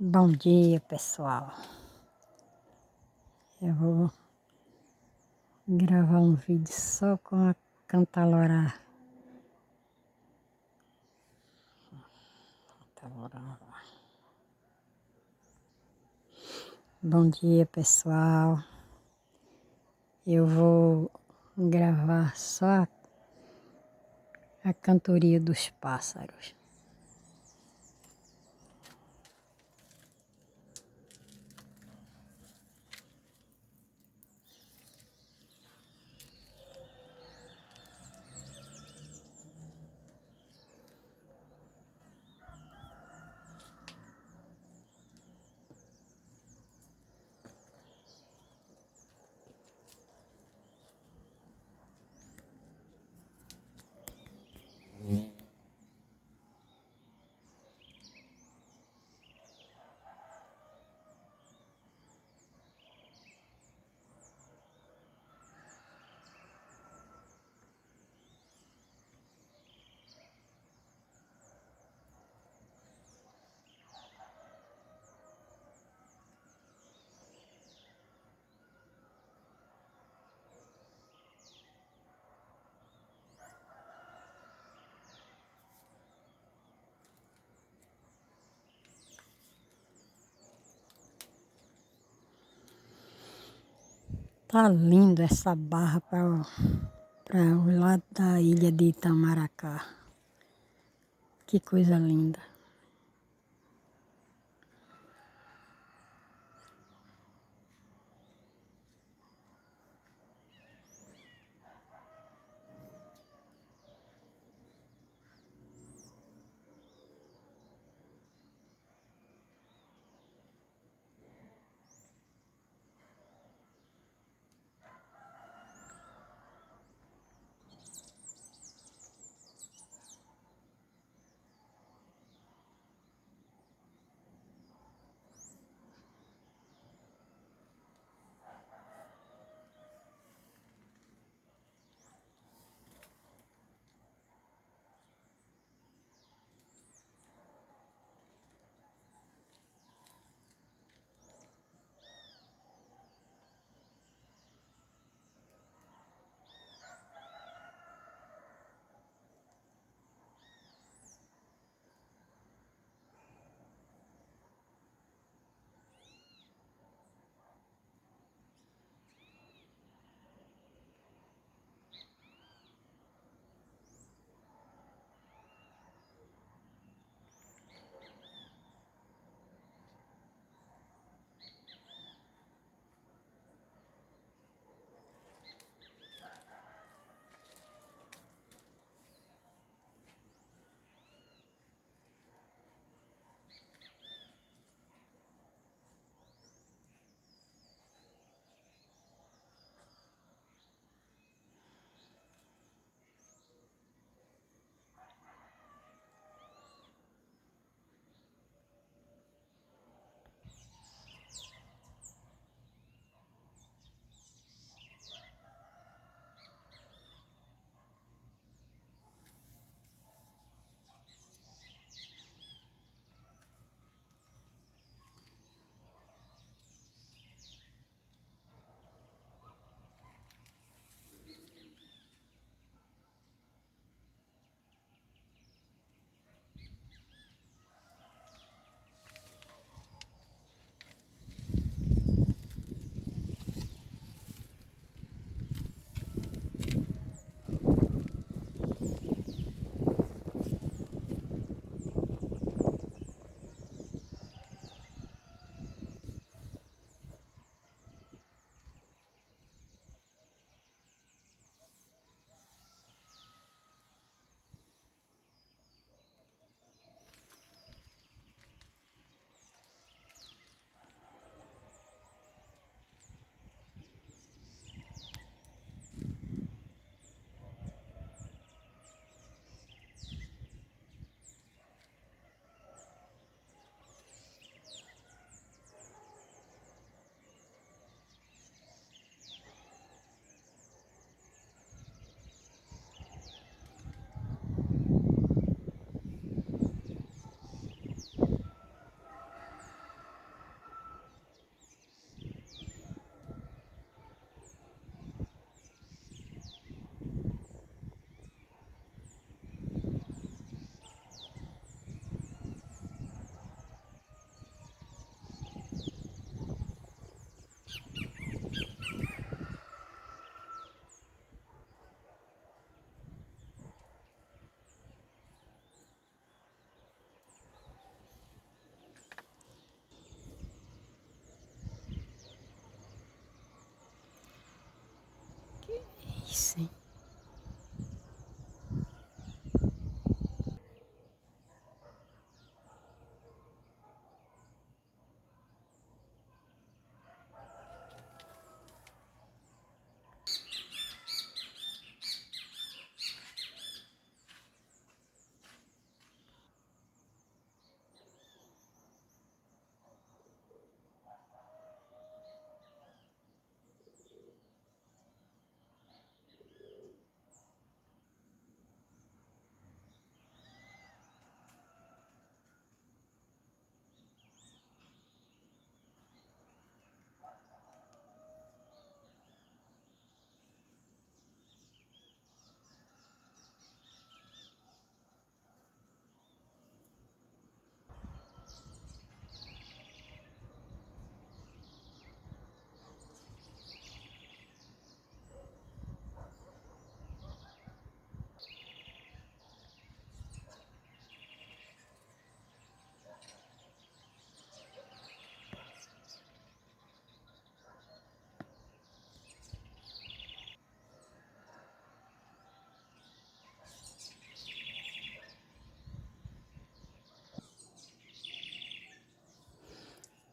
Bom dia, pessoal. Eu vou gravar um vídeo só com a cantalorá. Bom dia, pessoal. Eu vou gravar só a cantoria dos pássaros. Tá lindo essa barra para o lado da ilha de Itamaracá. Que coisa linda.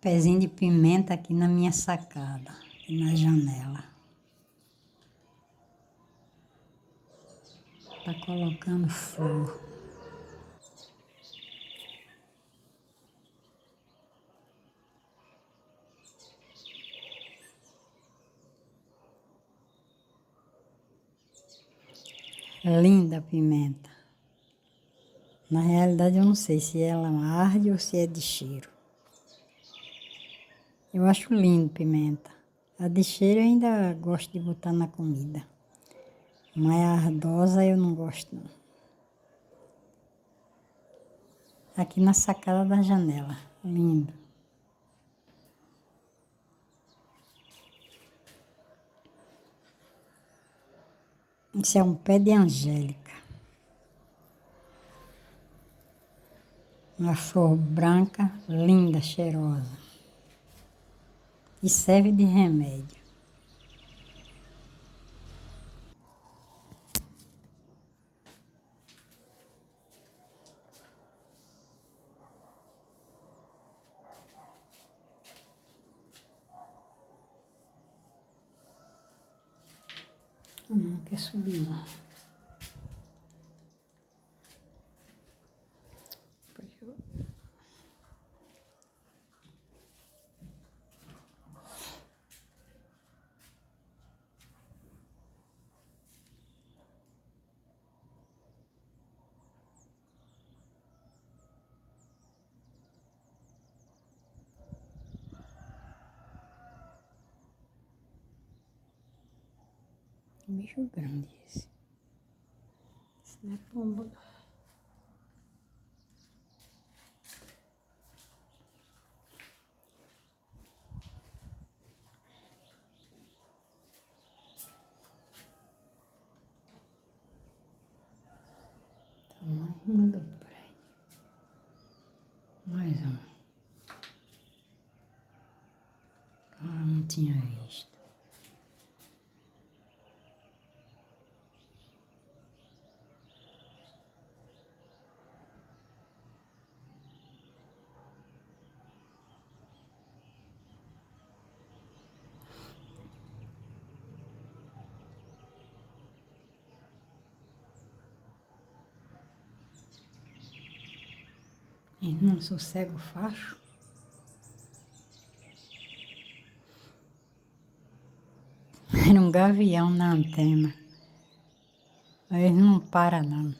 pezinhos de pimenta aqui na minha sacada, aqui na janela. Tá colocando flor. Linda a pimenta. Na realidade eu não sei se ela arde ou se é de cheiro. Eu acho lindo pimenta. A de cheiro eu ainda gosto de botar na comida. Mas a ardosa eu não gosto não. Aqui na sacada da janela. Lindo. Isso é um pé de angélica. Uma flor branca, linda, cheirosa. E serve de remédio. Não quer subir não. Bicho grande esse. Esse não é pombo não. Manda por aí. Mais um. Ah, não tinha visto. E não sossego o facho. Era um gavião na antena. Ele não para não.